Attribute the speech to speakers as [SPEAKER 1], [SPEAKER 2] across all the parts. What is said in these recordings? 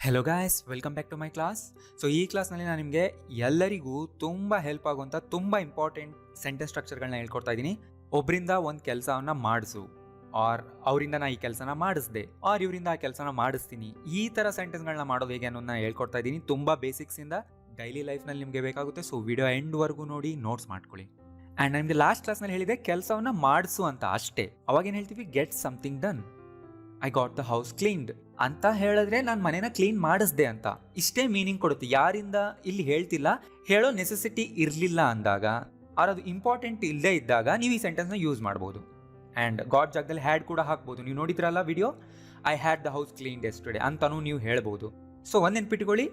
[SPEAKER 1] Hello guys, welcome back to my class. So ಈ ಕ್ಲಾಸ್ನಲ್ಲಿ ನಾನು ನಿಮಗೆ ಎಲ್ಲರಿಗೂ ತುಂಬ ಹೆಲ್ಪ್ ಆಗುವಂಥ ತುಂಬ ಇಂಪಾರ್ಟೆಂಟ್ ಸೆಂಟೆನ್ಸ್ ಸ್ಟ್ರಕ್ಚರ್ಗಳನ್ನ ಹೇಳ್ಕೊಡ್ತಾ ಇದ್ದೀನಿ. ಒಬ್ಬರಿಂದ ಒಂದು ಕೆಲಸವನ್ನು ಮಾಡಿಸು, ಆರ್ ಅವರಿಂದ ನಾ ಈ ಕೆಲಸನ ಮಾಡಿಸ್ದೆ, ಆರ್ ಇವರಿಂದ ಆ ಕೆಲಸನ ಮಾಡಿಸ್ತೀನಿ. ಈ ಥರ ಸೆಂಟೆನ್ಸ್ಗಳನ್ನ ಮಾಡೋದು ಹೇಗೆ ಅನ್ನೋದನ್ನ ಹೇಳ್ಕೊಡ್ತಾ ಇದ್ದೀನಿ. ತುಂಬ ಬೇಸಿಕ್ಸಿಂದ ಡೈಲಿ ಲೈಫ್ನಲ್ಲಿ ನಿಮಗೆ ಬೇಕಾಗುತ್ತೆ. ಸೊ ವಿಡಿಯೋ ಎಂಡ್ವರೆಗೂ ನೋಡಿ, ನೋಟ್ಸ್ ಮಾಡ್ಕೊಳ್ಳಿ. ಆ್ಯಂಡ್ ನಿಮಗೆ ಲಾಸ್ಟ್ ಕ್ಲಾಸ್ನಲ್ಲಿ ಹೇಳಿದೆ ಕೆಲಸವನ್ನು ಮಾಡಿಸು ಅಂತ ಅಷ್ಟೇ. ಅವಾಗೇನು ಹೇಳ್ತೀವಿ? Get something done. I got the house cleaned ಅಂತ ಹೇಳಿದ್ರೆ ನಾನು ಮನೇನ ಕ್ಲೀನ್ ಮಾಡಿಸ್ದೆ ಅಂತ. ಇಷ್ಟೇ ಮೀನಿಂಗ್ ಕೊಡುತ್ತೆ. ಯಾರಿಂದ ಇಲ್ಲಿ ಹೇಳ್ತಿಲ್ಲ, ಹೇಳೋ ನೆಸೆಸಿಟಿ ಇರಲಿಲ್ಲ ಅಂದಾಗ, ಅದು ಇಂಪಾರ್ಟೆಂಟ್ ಇಲ್ಲದೆ ಇದ್ದಾಗ ನೀವು ಈ ಸೆಂಟೆನ್ಸ್ನ ಯೂಸ್ ಮಾಡ್ಬೋದು. ಆ್ಯಂಡ್ ಗಾಟ್ ಜಾಗದಲ್ಲಿ ಹ್ಯಾಡ್ ಕೂಡ ಹಾಕ್ಬೋದು. ನೀವು ನೋಡಿದ್ರಲ್ಲ video, I had the house cleaned yesterday ಅಂತಲೂ ನೀವು ಹೇಳ್ಬೋದು. ಸೊ ಒಂದು ನೆನ್ಪಿಟ್ಕೊಳ್ಳಿ,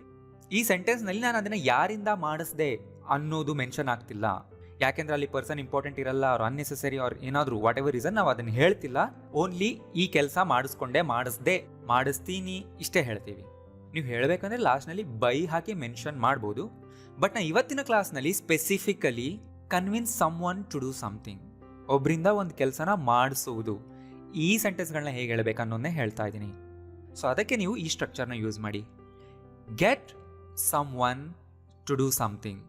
[SPEAKER 1] ಈ ಸೆಂಟೆನ್ಸ್ನಲ್ಲಿ ನಾನು ಅದನ್ನು ಯಾರಿಂದ ಮಾಡಿಸ್ದೆ ಅನ್ನೋದು ಮೆನ್ಷನ್ ಆಗ್ತಿಲ್ಲ. ಯಾಕೆಂದ್ರೆ ಅಲ್ಲಿ ಪರ್ಸನ್ ಇಂಪಾರ್ಟೆಂಟ್ ಇರಲ್ಲ, ಅವ್ರು ಅನ್ನೆಸೆಸರಿ ಅವ್ರು ಏನಾದರೂ ವಾಟ್ ಎವರ್ ರೀಸನ್, ನಾವು ಅದನ್ನು ಹೇಳ್ತಿಲ್ಲ. ಓನ್ಲಿ ಈ ಕೆಲಸ ಮಾಡಿಸ್ಕೊಂಡೆ, ಮಾಡಿಸ್ದೆ, ಮಾಡಿಸ್ತೀನಿ ಇಷ್ಟೇ ಹೇಳ್ತೀವಿ. ನೀವು ಹೇಳಬೇಕಂದ್ರೆ ಲಾಸ್ಟ್ನಲ್ಲಿ ಬೈ ಹಾಕಿ ಮೆನ್ಷನ್ ಮಾಡ್ಬೋದು. ಬಟ್ ನಾ ಇವತ್ತಿನ ಕ್ಲಾಸ್ನಲ್ಲಿ specifically convince someone to do something, ಒಬ್ಬರಿಂದ ಒಂದು ಕೆಲಸನ ಮಾಡಿಸುವುದು, ಈ ಸೆಂಟೆನ್ಸ್ಗಳನ್ನ ಹೇಗೆ ಹೇಳಬೇಕು ಅನ್ನೋದನ್ನೇ ಹೇಳ್ತಾ ಇದ್ದೀನಿ. ಸೊ ಅದಕ್ಕೆ ನೀವು ಈ ಸ್ಟ್ರಕ್ಚರ್ನ ಯೂಸ್ ಮಾಡಿ. Get someone to do something.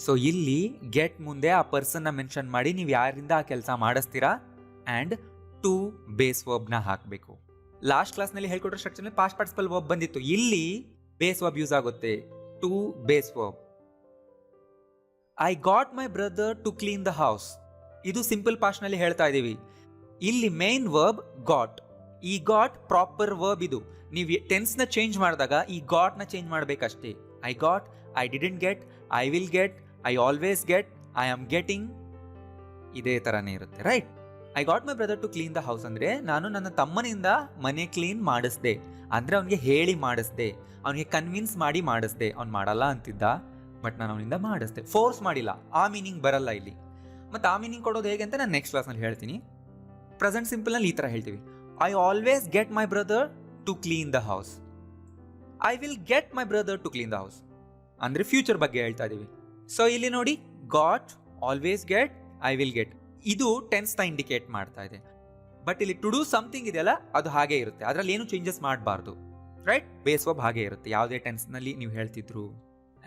[SPEAKER 1] So ಇಲ್ಲಿ ಗೆಟ್ ಮುಂದೆ ಆ ಪರ್ಸನ್ನ ಮೆನ್ಷನ್ ಮಾಡಿ ನೀವು ಯಾರಿಂದ ಆ ಕೆಲಸ ಮಾಡಿಸ್ತೀರಾ, ಆ್ಯಂಡ್ ಟು ಬೇಸ್ ವರ್ಬ್ನ ಹಾಕಬೇಕು. ಲಾಸ್ಟ್ ಕ್ಲಾಸ್ನಲ್ಲಿ ಹೇಳ್ಕೊಟ್ರೆ ಸ್ಟ್ರಕ್ಚರ್ನಲ್ಲಿ ಪಾಸ್ಟ್ ಪಾರ್ಟಿಸಿಪಲ್ ವರ್ಬ್ ಬಂದಿತ್ತು. ಇಲ್ಲಿ ಬೇಸ್ ವರ್ಬ್ ಯೂಸ್ ಆಗುತ್ತೆ, to base verb. I got my brother to clean the house, ಇದು ಸಿಂಪಲ್ ಪಾಸ್ಟ್ನಲ್ಲಿ ಹೇಳ್ತಾ ಇದ್ದೀವಿ. ಇಲ್ಲಿ ಮೇನ್ ವರ್ಬ್ ಗಾಟ್. ಈ ಗಾಟ್ ಪ್ರಾಪರ್ ವರ್ಬ್. ಇದು ನೀವು ಟೆನ್ಸ್ನ ಚೇಂಜ್ ಮಾಡಿದಾಗ ಈ ಗಾಟ್ನ ಚೇಂಜ್ ಮಾಡಬೇಕಷ್ಟೇ. I got, I didn't get, I will get, I always get, I am getting, ಇದೇ ಥರನೇ ಇರುತ್ತೆ, right? I got my brother to clean the house ಅಂದರೆ ನಾನು ನನ್ನ ತಮ್ಮನಿಂದ ಮನೆ ಕ್ಲೀನ್ ಮಾಡಿಸ್ದೆ, ಅಂದರೆ ಅವನಿಗೆ ಹೇಳಿ ಮಾಡಿಸ್ದೆ, ಅವನಿಗೆ ಕನ್ವಿನ್ಸ್ ಮಾಡಿ ಮಾಡಿಸ್ದೆ. ಅವ್ನು ಮಾಡಲ್ಲ ಅಂತಿದ್ದ, ಬಟ್ ನಾನು ಅವನಿಂದ ಮಾಡಿಸ್ದೆ, ಫೋರ್ಸ್ ಮಾಡಿಲ್ಲ. ಆ ಮೀನಿಂಗ್ ಬರಲ್ಲ ಇಲ್ಲಿ. ಮತ್ತು ಆ ಮೀನಿಂಗ್ ಕೊಡೋದು ಹೇಗೆ ಅಂತ ನಾನು ನೆಕ್ಸ್ಟ್ ಕ್ಲಾಸ್ನಲ್ಲಿ ಹೇಳ್ತೀನಿ. ಪ್ರೆಸೆಂಟ್ ಸಿಂಪಲ್ನಲ್ಲಿ ಈ ಥರ ಹೇಳ್ತೀವಿ, I always get my brother to clean the house. I will get my brother to clean the house ಅಂದರೆ ಫ್ಯೂಚರ್ ಬಗ್ಗೆ ಹೇಳ್ತಾ ಇದ್ದೀವಿ. ಸೊ ಇಲ್ಲಿ ನೋಡಿ, got, always get, I will get, ಇದು ಟೆನ್ಸ್ನ ಇಂಡಿಕೇಟ್ ಮಾಡ್ತಾ ಇದೆ. ಬಟ್ ಇಲ್ಲಿ ಟು ಡೂ ಸಮಥಿಂಗ್ ಇದೆಯಲ್ಲ, ಅದು ಹಾಗೆ ಇರುತ್ತೆ, ಅದರಲ್ಲಿ ಏನು ಚೇಂಜಸ್ ಮಾಡಬಾರ್ದು, ರೈಟ್? ಬೇಸ್ ವರ್ಬ್ ಹಾಗೆ ಇರುತ್ತೆ, ಯಾವುದೇ ಟೆನ್ಸ್ನಲ್ಲಿ ನೀವು ಹೇಳ್ತಿದ್ರು.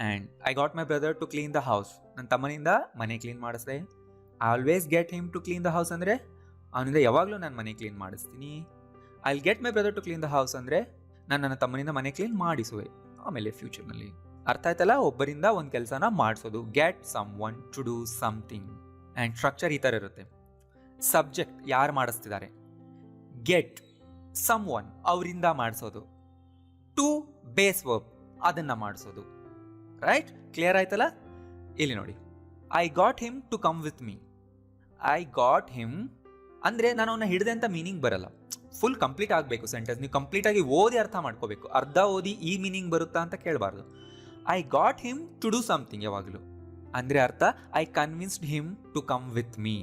[SPEAKER 1] And I got my brother to clean the house, ನನ್ನ ತಮ್ಮನಿಂದ ಮನೆ ಕ್ಲೀನ್ ಮಾಡಿಸ್ದೆ. I always get him to clean the house ಅಂದರೆ ಅವನಿಂದ ಯಾವಾಗಲೂ ನಾನು ಮನೆ ಕ್ಲೀನ್ ಮಾಡಿಸ್ತೀನಿ. I will get my brother to clean the house ಅಂದರೆ ನಾನು ನನ್ನ ತಮ್ಮನಿಂದ ಮನೆ ಕ್ಲೀನ್ ಮಾಡಿಸುವೆ ಆಮೇಲೆ ಫ್ಯೂಚರ್ನಲ್ಲಿ. ಅರ್ಥ ಆಯ್ತಲ್ಲ? ಒಬ್ಬರಿಂದ ಒಂದು ಕೆಲಸನ ಮಾಡಿಸೋದು, get someone to do something. And structure ಈ ಥರ ಇರುತ್ತೆ. ಸಬ್ಜೆಕ್ಟ್ ಯಾರು ಮಾಡಿಸ್ತಿದ್ದಾರೆ, ಗೆಟ್ ಸಮ್ ಒನ್ ಅವರಿಂದ ಮಾಡಿಸೋದು, ಟು ಬೇಸ್ ವರ್ಬ್ ಅದನ್ನು ಮಾಡಿಸೋದು, ರೈಟ್? ಕ್ಲಿಯರ್ ಆಯ್ತಲ್ಲ? ಇಲ್ಲಿ ನೋಡಿ, I got him to come with me. I got him ಅಂದರೆ ನಾನು ಅವನ್ನ ಹಿಡಿದೆ ಅಂತ ಮೀನಿಂಗ್ ಬರಲ್ಲ. ಫುಲ್ ಕಂಪ್ಲೀಟ್ ಆಗಬೇಕು ಸೆಂಟೆನ್ಸ್. ನೀವು ಕಂಪ್ಲೀಟಾಗಿ ಓದಿ ಅರ್ಥ ಮಾಡ್ಕೋಬೇಕು. ಅರ್ಧ ಓದಿ ಈ ಮೀನಿಂಗ್ ಬರುತ್ತಾ ಅಂತ ಕೇಳಬಾರ್ದು. I got him to do something ಯಾವಾಗಲೂ ಅಂದರೆ ಅರ್ಥ I convinced him to come with me,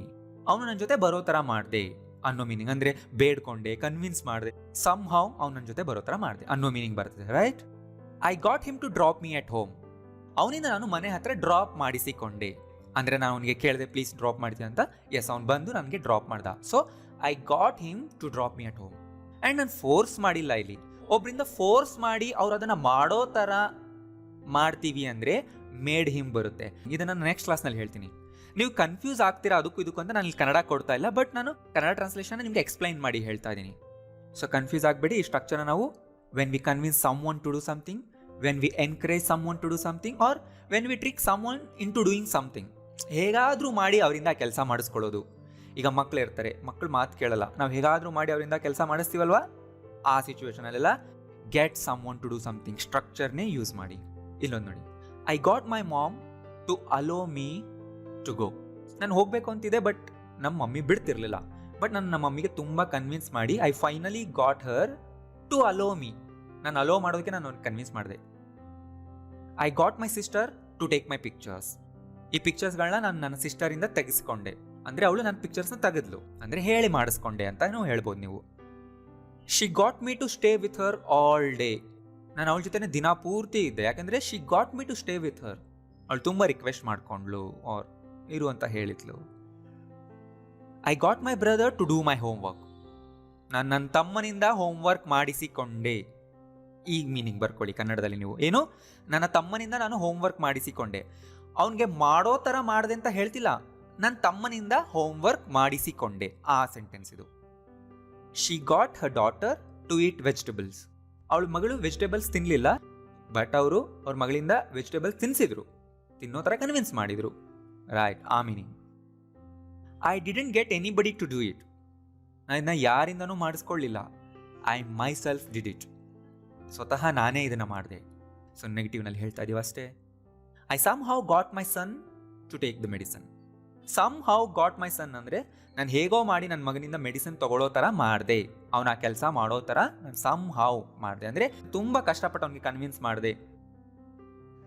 [SPEAKER 1] ಅವನು ನನ್ನ ಜೊತೆ ಬರೋ ಥರ ಮಾಡಿದೆ ಅನ್ನೋ ಮೀನಿಂಗ್. ಅಂದರೆ ಬೇಡ್ಕೊಂಡೆ, ಕನ್ವಿನ್ಸ್ ಮಾಡಿದೆ, ಸಮ್ ಹೌ ಅವ್ನು ನನ್ನ ಜೊತೆ ಬರೋ ಥರ ಮಾಡಿದೆ ಅನ್ನೋ ಮೀನಿಂಗ್ ಬರ್ತದೆ, right? I got him to drop me at home, ಅವನಿಂದ ನಾನು ಮನೆ ಹತ್ರ ಡ್ರಾಪ್ ಮಾಡಿಸಿಕೊಂಡೆ. ಅಂದರೆ ನಾನು ಅವನಿಗೆ ಕೇಳಿದೆ ಪ್ಲೀಸ್ ಡ್ರಾಪ್ ಮಾಡ್ತೀನಿ ಅಂತ, ಎಸ್ ಅವ್ನು ಬಂದು ನನಗೆ ಡ್ರಾಪ್ ಮಾಡ್ದ. So I got him to drop me at home. And ನಾನು ಫೋರ್ಸ್ ಮಾಡಿಲ್ಲ. ಇಲ್ಲಿ ಒಬ್ಬರಿಂದ ಫೋರ್ಸ್ ಮಾಡಿ ಅವ್ರು ಅದನ್ನು ಮಾಡೋ ಥರ ಮಾಡ್ತೀವಿ ಅಂದರೆ ಮೇಡ್ ಹಿಮ್ ಬರುತ್ತೆ. ಇದನ್ನು ನಾನು ನೆಕ್ಸ್ಟ್ ಕ್ಲಾಸ್ನಲ್ಲಿ ಹೇಳ್ತೀನಿ. ನೀವು ಕನ್ಫ್ಯೂಸ್ ಆಗ್ತೀರಾ ಅದಕ್ಕೂ ಇದಕ್ಕೂ ಅಂತ ನಾನು ಇಲ್ಲಿ ಕನ್ನಡ ಕೊಡ್ತಾ ಇಲ್ಲ, ಬಟ್ ನಾನು ಕನ್ನಡ ಟ್ರಾನ್ಸ್ಲೇಷನ್ ನಿಮಗೆ ಎಕ್ಸ್ಪ್ಲೈನ್ ಮಾಡಿ ಹೇಳ್ತಾ ಇದ್ದೀನಿ. ಸೊ ಕನ್ಫ್ಯೂಸ್ ಆಗಬೇಡಿ. ಈ ಸ್ಟ್ರಕ್ಚರ್ನ ನಾವು when we convince someone to do something, when we encourage someone to do something, or when we trick someone into doing something, ಹೇಗಾದರೂ ಮಾಡಿ ಅವರಿಂದ ಕೆಲಸ ಮಾಡಿಸ್ಕೊಳ್ಳೋದು. ಈಗ ಮಕ್ಕಳು ಇರ್ತಾರೆ, ಮಕ್ಕಳು ಮಾತು ಕೇಳಲ್ಲ, ನಾವು ಹೇಗಾದರೂ ಮಾಡಿ ಅವರಿಂದ ಕೆಲಸ ಮಾಡಿಸ್ತೀವಲ್ವಾ, ಆ ಸಿಚುವೇಶನಲ್ಲೆಲ್ಲ get someone to do something ಸ್ಟ್ರಕ್ಚರ್ನೇ ಯೂಸ್ ಮಾಡಿ. ಇಲ್ಲೊಂದು ನೋಡಿ, I got my mom to allow me to go. ನಾನು ಹೋಗಬೇಕು ಅಂತಿದೆ, ಬಟ್ ನಮ್ಮ ಮಮ್ಮಿ ಬಿಡ್ತಿರ್ಲಿಲ್ಲ. ಬಟ್ ನಾನು ನಮ್ಮ ಮಮ್ಮಿಗೆ ತುಂಬ ಕನ್ವಿನ್ಸ್ ಮಾಡಿ I finally got her to allow me, ನಾನು ಅಲೋ ಮಾಡೋದಕ್ಕೆ ನಾನು ಕನ್ವಿನ್ಸ್ ಮಾಡಿದೆ. I got my sister to take my pictures. ಈ ಪಿಕ್ಚರ್ಸ್ಗಳನ್ನ ನಾನು ನನ್ನ ಸಿಸ್ಟರಿಂದ ತೆಗೆಸ್ಕೊಂಡೆ, ಅಂದರೆ ಅವಳು ನನ್ನ ಪಿಕ್ಚರ್ಸ್ನ ತೆಗೆದ್ಲು, ಅಂದರೆ ಹೇಳಿ ಮಾಡಿಸ್ಕೊಂಡೆ ಅಂತಲೂ ಹೇಳ್ಬೋದು ನೀವು. She got me to stay with her all day. ನಾನು ಅವಳ ಜೊತೆ ದಿನ ಪೂರ್ತಿ ಇದ್ದೆ, ಯಾಕಂದರೆ she got me to stay with her. ಅವಳು ತುಂಬ ರಿಕ್ವೆಸ್ಟ್ ಮಾಡ್ಕೊಂಡ್ಲು ಆರ್ ಇರು ಅಂತ ಹೇಳಿದ್ಲು. I got my brother to do my homework. ನಾನು ನನ್ನ ತಮ್ಮನಿಂದ ಹೋಮ್ ವರ್ಕ್ ಮಾಡಿಸಿಕೊಂಡೆ. ಈಗ ಮೀನಿಂಗ್ ಬರ್ಕೊಳ್ಳಿ ಕನ್ನಡದಲ್ಲಿ ನೀವು. ಏನು, ನನ್ನ ತಮ್ಮನಿಂದ ನಾನು ಹೋಮ್ವರ್ಕ್ ಮಾಡಿಸಿಕೊಂಡೆ. ಅವನಿಗೆ ಮಾಡೋ ಥರ ಮಾಡಿದೆ ಅಂತ ಹೇಳ್ತಿಲ್ಲ, ನನ್ನ ತಮ್ಮನಿಂದ ಹೋಮ್ವರ್ಕ್ ಮಾಡಿಸಿಕೊಂಡೆ, ಆ ಸೆಂಟೆನ್ಸ್ ಇದು. She got her daughter to eat vegetables. ಅವಳ ಮಗಳು ವೆಜಿಟೇಬಲ್ಸ್ ತಿನ್ನಲಿಲ್ಲ, ಬಟ್ ಅವರು ಅವ್ರ ಮಗಳಿಂದ ವೆಜಿಟೇಬಲ್ಸ್ ತಿನ್ನಿಸಿದ್ರು, ತಿನ್ನೋ ಥರ ಕನ್ವಿನ್ಸ್ ಮಾಡಿದರು. ರೈಟ್, ಆ ಮೀನಿಂಗ್. I didn't get anybody to do it. ನಾನು ಇದನ್ನ ಯಾರಿಂದನೂ ಮಾಡಿಸ್ಕೊಳ್ಳಿಲ್ಲ. I myself did it. ಸ್ವತಃ ನಾನೇ ಇದನ್ನು ಮಾಡಿದೆ. ಸೊ ನೆಗೆಟಿವ್ನಲ್ಲಿ ಹೇಳ್ತಾ ಇದೀವಿ ಅಷ್ಟೇ. I somehow got my son to take the medicine. Somehow got my son ಅಂದರೆ ನಾನು ಹೇಗೋ ಮಾಡಿ ನನ್ನ ಮಗನಿಂದ ಮೆಡಿಸಿನ್ ತೊಗೊಳ್ಳೋ ಥರ ಮಾಡಿದೆ, ಅವನ ಆ ಕೆಲಸ ಮಾಡೋ ಥರ ನಾನು ಸಮ್ ಹೌ ಮಾಡಿದೆ, ಅಂದರೆ ತುಂಬ ಕಷ್ಟಪಟ್ಟು ಅವನಿಗೆ ಕನ್ವಿನ್ಸ್ ಮಾಡಿದೆ.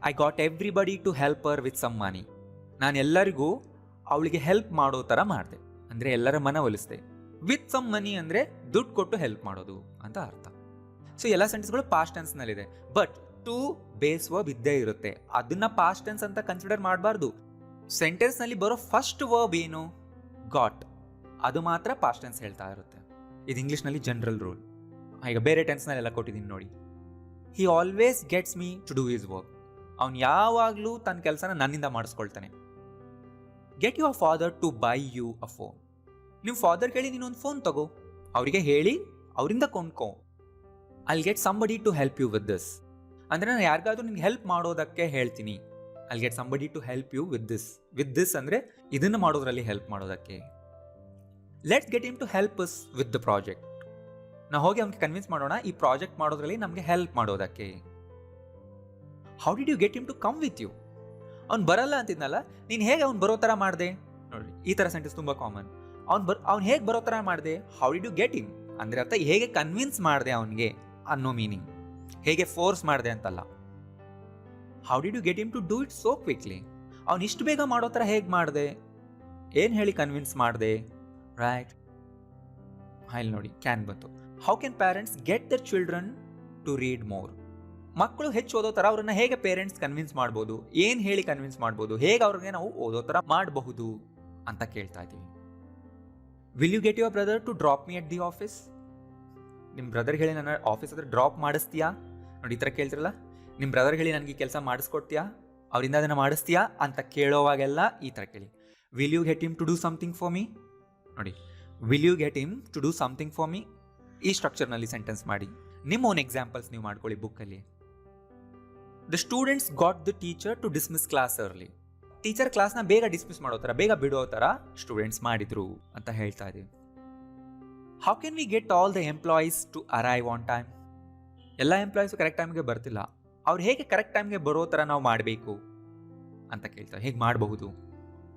[SPEAKER 1] I got everybody to help her with some money. ನಾನು ಎಲ್ಲರಿಗೂ ಅವಳಿಗೆ ಹೆಲ್ಪ್ ಮಾಡೋ ಥರ ಮಾಡಿದೆ, ಅಂದರೆ ಎಲ್ಲರ ಮನವೊಲಿಸಿದೆ. ವಿತ್ ಸಮ್ ಮನಿ ಅಂದರೆ ದುಡ್ಡು ಕೊಟ್ಟು ಹೆಲ್ಪ್ ಮಾಡೋದು ಅಂತ ಅರ್ಥ. ಸೊ ಎಲ್ಲ ಸೆಂಟೆನ್ಸ್ಗಳು ಪಾಸ್ಟ್ ಟೆನ್ಸ್ನಲ್ಲಿದೆ, ಬಟ್ ಟು ಬೇಸ್ ವರ್ಬ್ ಇದ್ದೇ ಇರುತ್ತೆ. ಅದನ್ನ ಪಾಸ್ಟ್ ಟೆನ್ಸ್ ಅಂತ ಕನ್ಸಿಡರ್ ಮಾಡಬಾರ್ದು. ಸೆಂಟೆನ್ಸ್ನಲ್ಲಿ ಬರೋ ಫಸ್ಟ್ ವರ್ಬ್ ಏನು, ಗಾಟ್, ಅದು ಮಾತ್ರ ಪಾಸ್ಟ್ ಟೆನ್ಸ್ ಹೇಳ್ತಾ ಇರುತ್ತೆ. ಇದು ಇಂಗ್ಲೀಷ್ನಲ್ಲಿ ಜನರಲ್ ರೂಲ್. ಈಗ ಬೇರೆ ಟೆನ್ಸ್ನಲ್ಲೆಲ್ಲ ಕೊಟ್ಟಿದ್ದೀನಿ ನೋಡಿ. He always gets me to do his work. ಅವ್ನು ಯಾವಾಗಲೂ ತನ್ನ ಕೆಲಸನ ನನ್ನಿಂದ ಮಾಡಿಸ್ಕೊಳ್ತಾನೆ. Get your father to buy you a phone. ನಿಮ್ಮ ಫಾದರ್ ಹೇಳಿ ನೀನೊಂದು ಫೋನ್ ತಗೋ, ಅವರಿಗೆ ಹೇಳಿ ಅವರಿಂದ ಕೊಂಡ್ಕೊ. I'll get somebody to help you with this. ಅಂದರೆ ನಾನು ಯಾರಿಗಾದ್ರೂ ನಿನ್ಗೆ ಹೆಲ್ಪ್ ಮಾಡೋದಕ್ಕೆ ಹೇಳ್ತೀನಿ. I'll get somebody to help you with this. With this ಅಂದರೆ ಇದನ್ನು ಮಾಡೋದ್ರಲ್ಲಿ ಹೆಲ್ಪ್ ಮಾಡೋದಕ್ಕೆ. Let's get him to help us with the project. ನಾವು ಹೋಗಿ ಅವ್ನಿಗೆ ಕನ್ವಿನ್ಸ್ ಮಾಡೋಣ ಈ ಪ್ರಾಜೆಕ್ಟ್ ಮಾಡೋದ್ರಲ್ಲಿ ನಮಗೆ ಹೆಲ್ಪ್ ಮಾಡೋದಕ್ಕೆ. How did you get him to come with you. ಅವ್ನು ಬರಲ್ಲ ಅಂತಿದ್ನಲ್ಲ, ನೀನು ಹೇಗೆ ಅವ್ನು ಬರೋ ಥರ ಮಾಡಿದೆ. ನೋಡಿ, ಈ ಥರ ಸೆಂಟೆನ್ಸ್ ತುಂಬ ಕಾಮನ್. ಅವ್ನು ಹೇಗೆ ಬರೋ ಥರ ಮಾಡಿದೆ. How did you get him ಅಂದರೆ ಅರ್ಥ ಹೇಗೆ ಕನ್ವಿನ್ಸ್ ಮಾಡಿದೆ ಅವನಿಗೆ ಅನ್ನೋ ಮೀನಿಂಗ್, ಹೇಗೆ ಫೋರ್ಸ್ ಮಾಡಿದೆ ಅಂತಲ್ಲ. How did you get him to do it so quickly. ಅವ್ನು ಇಷ್ಟು ಬೇಗ ಮಾಡೋ ಥರ ಹೇಗೆ ಮಾಡಿದೆ, ಏನು ಹೇಳಿ ಕನ್ವಿನ್ಸ್ ಮಾಡಿದೆ. ರೈಟ್, ಇಲ್ಲಿ ನೋಡಿ ಕ್ಯಾನ್ ಬಂತು. How can parents get their children to read more. ಮಕ್ಕಳು ಹೆಚ್ಚು ಓದೋ ಥರ ಅವ್ರನ್ನ ಹೇಗೆ ಪೇರೆಂಟ್ಸ್ ಕನ್ವಿನ್ಸ್ ಮಾಡ್ಬೋದು, ಏನು ಹೇಳಿ ಕನ್ವಿನ್ಸ್ ಮಾಡ್ಬೋದು, ಹೇಗೆ ಅವ್ರಿಗೆ ನಾವು ಓದೋ ಥರ ಮಾಡಬಹುದು ಅಂತ ಕೇಳ್ತಾ ಇದ್ದೀವಿ. Will you get your brother to drop me at the office. ನಿಮ್ಮ ಬ್ರದರ್ ಹೇಳಿ ನನ್ನ ಆಫೀಸ್ ಹತ್ರ ಡ್ರಾಪ್ ಮಾಡಿಸ್ತೀಯಾ. ನೋಡಿ, ಈ ಥರ ಕೇಳ್ತಿರಲ್ಲ, ನಿಮ್ಮ ಬ್ರದರ್ ಹೇಳಿ ನನಗೆ ಈ ಕೆಲಸ ಮಾಡಿಸ್ಕೊಡ್ತೀಯಾ, ಅವರಿಂದ ಅದನ್ನು ಮಾಡಿಸ್ತೀಯಾ ಅಂತ ಕೇಳೋವಾಗೆಲ್ಲ ಈ ಥರ ಕೇಳಿ. Will you get him to do something for me. ನೋಡಿ, will you get him to do something for me, ಈ ಸ್ಟ್ರಕ್ಚರ್ನಲ್ಲಿ ಸೆಂಟೆನ್ಸ್ ಮಾಡಿ ನಿಮ್ಮ ಓನ್ ಎಕ್ಸಾಂಪಲ್ಸ್ ನೀವು ಮಾಡ್ಕೊಳ್ಳಿ ಬುಕ್ಕಲ್ಲಿ. The students got the teacher to dismiss class early. Teacher ಕ್ಲಾಸ್ನ ಬೇಗ ಡಿಸ್ಮಿಸ್ ಮಾಡೋ ಥರ, ಬೇಗ ಬಿಡೋ ಥರ ಸ್ಟೂಡೆಂಟ್ಸ್ ಮಾಡಿದ್ರು ಅಂತ ಹೇಳ್ತಾ ಇದೀವಿ. How can we get all the employees to arrive on time. ಎಲ್ಲ ಎಂಪ್ಲಾಯೀಸು ಕರೆಕ್ಟ್ ಟೈಮ್ಗೆ ಬರ್ತಿಲ್ಲ, ಅವ್ರು ಹೇಗೆ ಕರೆಕ್ಟ್ ಟೈಮ್ಗೆ ಬರೋ ಥರ ನಾವು ಮಾಡಬೇಕು ಅಂತ ಕೇಳ್ತಾ, ಹೇಗೆ ಮಾಡಬಹುದು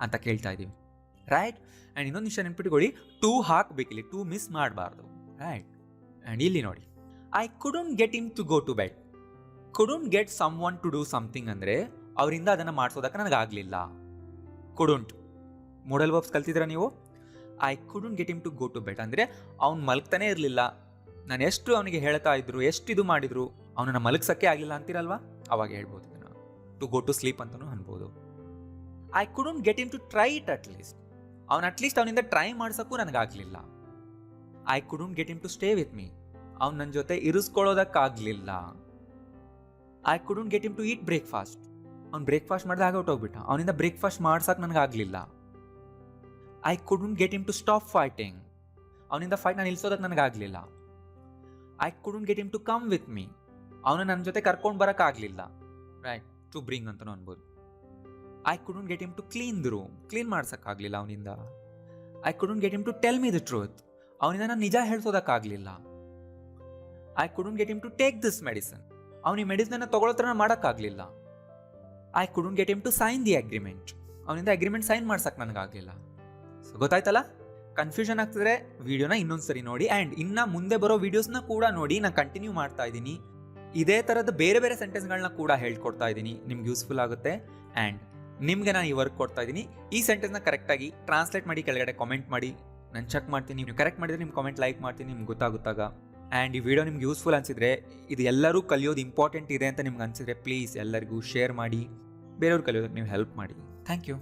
[SPEAKER 1] ಅಂತ ಕೇಳ್ತಾ ಇದ್ದೀವಿ. ರೈಟ್, ಆ್ಯಂಡ್ ಇನ್ನೊಂದು ವಿಷಯ ನೆನ್ಪಿಟ್ಕೊಳ್ಳಿ, ಟೂ ಹಾಕಬೇಕಿಲ್ಲಿ, ಟೂ ಮಿಸ್ ಮಾಡಬಾರ್ದು. ರೈಟ್, ಆ್ಯಂಡ್ ಇಲ್ಲಿ ನೋಡಿ, I couldn't get him to go to bed. Couldn't get someone to do something ಅಂದರೆ ಅವರಿಂದ ಅದನ್ನು ಮಾಡಿಸೋದಕ್ಕೆ ನನಗಾಗಲಿಲ್ಲ. ಕುಡಂಟ್ ಮೋಡಲ್ ವರ್ಬ್ಸ್ ಕಲ್ತಿದ್ದೀರಾ ನೀವು. I couldn't get him to go to bed ಅಂದರೆ ಅವ್ನು ಮಲಗ್ತಾನೆ ಇರಲಿಲ್ಲ, ನಾನು ಎಷ್ಟು ಅವನಿಗೆ ಹೇಳ್ತಾ ಇದ್ರು, ಎಷ್ಟು ಇದು ಮಾಡಿದ್ರು, ಅವನನ್ನು ಮಲಗ್ಸೋಕ್ಕೆ ಆಗಲಿಲ್ಲ ಅಂತೀರಲ್ವಾ, ಅವಾಗ ಹೇಳ್ಬೋದು ಇದನ್ನು ಟು ಗೋ ಟು ಸ್ಲೀಪ್ ಅಂತಲೂ ಅನ್ಬೋದು. I couldn't get him to try it at least. At least ಅವನಿಂದ ಟ್ರೈ ಮಾಡ್ಸೋಕ್ಕೂ ನನಗಾಗಲಿಲ್ಲ. I couldn't get him to stay with me. ಅವ್ನು ನನ್ನ ಜೊತೆ ಇರಿಸ್ಕೊಳ್ಳೋದಕ್ಕಾಗಲಿಲ್ಲ. I couldn't get him to eat breakfast. ಅವ್ನು ಬ್ರೇಕ್ಫಾಸ್ಟ್ ಮಾಡಿದ ಹಾಗೆ ಹೊಟ್ಟೋಗ್ಬಿಟ್ಟ, ಅವನಿಂದ ಬ್ರೇಕ್ಫಾಸ್ಟ್ ಮಾಡ್ಸೋಕೆ ನನಗಾಗಲಿಲ್ಲ. I couldn't get him to stop fighting. ಅವನಿಂದ ಫೈಟ್ನ ನಿಲ್ಸೋದಕ್ಕೆ ನನಗಾಗಲಿಲ್ಲ. I couldn't get him to come with me. ಅವನು ನನ್ನ ಜೊತೆ ಕರ್ಕೊಂಡು ಬರೋಕ್ಕಾಗಲಿಲ್ಲ. ರೈಟ್, ಟು ಬ್ರಿಂಗ್ ಅಂತಲೂ ಅನ್ಬೋದು. I couldn't get him to clean the room. Clean ಮಾಡ್ಸೋಕ್ಕಾಗಲಿಲ್ಲ ಅವನಿಂದ. I couldn't get him to tell me the truth. ಅವನಿಂದ ನಾನು ನಿಜ ಹೇಳ್ಸೋದಕ್ಕಾಗಲಿಲ್ಲ. I couldn't get him to take this medicine. ಅವನಿಗೆ ಮೆಡಿಸಿನನ್ನು ತೊಗೊಳ್ಳೋ ಥರ ಮಾಡೋಕ್ಕಾಗಲಿಲ್ಲ. I couldn't get him to sign the agreement. ಅವನಿಂದ ಅಗ್ರಿಮೆಂಟ್ ಸೈನ್ ಮಾಡ್ಸೋಕ್ಕೆ ನನಗಾಗಲಿಲ್ಲ. ಸೊ ಗೊತ್ತಾಯ್ತಲ್ಲ, ಕನ್ಫ್ಯೂಷನ್ ಆಗ್ತಿದ್ರೆ ವಿಡಿಯೋನ ಇನ್ನೊಂದು ಸರಿ ನೋಡಿ, ಆ್ಯಂಡ್ ಇನ್ನು ಮುಂದೆ ಬರೋ ವೀಡಿಯೋಸ್ನ ಕೂಡ ನೋಡಿ. ನಾನು ಕಂಟಿನ್ಯೂ ಮಾಡ್ತಾ ಇದ್ದೀನಿ, ಇದೇ ಥರದ ಬೇರೆ ಬೇರೆ ಸೆಂಟೆನ್ಸ್ಗಳನ್ನ ಕೂಡ ಹೇಳ್ಕೊಡ್ತಾ ಇದ್ದೀನಿ, ನಿಮ್ಗೆ ಯೂಸ್ಫುಲ್ ಆಗುತ್ತೆ. ಆ್ಯಂಡ್ ನಿಮಗೆ ನಾನು ಈ ವರ್ಕ್ ಕೊಡ್ತಾ ಇದ್ದೀನಿ. ಈ ಸೆಂಟೆನ್ಸ್ನ ಕರೆಕ್ಟಾಗಿ ಟ್ರಾನ್ಸ್ಲೇಟ್ ಮಾಡಿ ಕೆಳಗಡೆ ಕಾಮೆಂಟ್ ಮಾಡಿ, ನಾನು ಚೆಕ್ ಮಾಡ್ತೀನಿ. ನೀವು ಕರೆಕ್ಟ್ ಮಾಡಿದರೆ ನಿಮ್ಮ ಕಾಮೆಂಟ್ ಲೈಕ್ ಮಾಡ್ತೀನಿ, ನಿಮ್ಗೆ ಗೊತ್ತಾಗುತ್ತಾಗ. ಆ್ಯಂಡ್ ಈ ವಿಡಿಯೋ ನಿಮ್ಗೆ ಯೂಸ್ಫುಲ್ ಅನಿಸಿದರೆ, ಇದು ಎಲ್ಲರೂ ಕಲಿಯೋದು ಇಂಪಾರ್ಟೆಂಟ್ ಇದೆ ಅಂತ ನಿಮ್ಗೆ ಅನಿಸಿದರೆ ಪ್ಲೀಸ್ ಎಲ್ಲರಿಗೂ ಶೇರ್ ಮಾಡಿ, ಬೇರೆಯವ್ರು ಕಲಿಯೋದಕ್ಕೆ ನೀವು ಹೆಲ್ಪ್ ಮಾಡಿ. Thank you.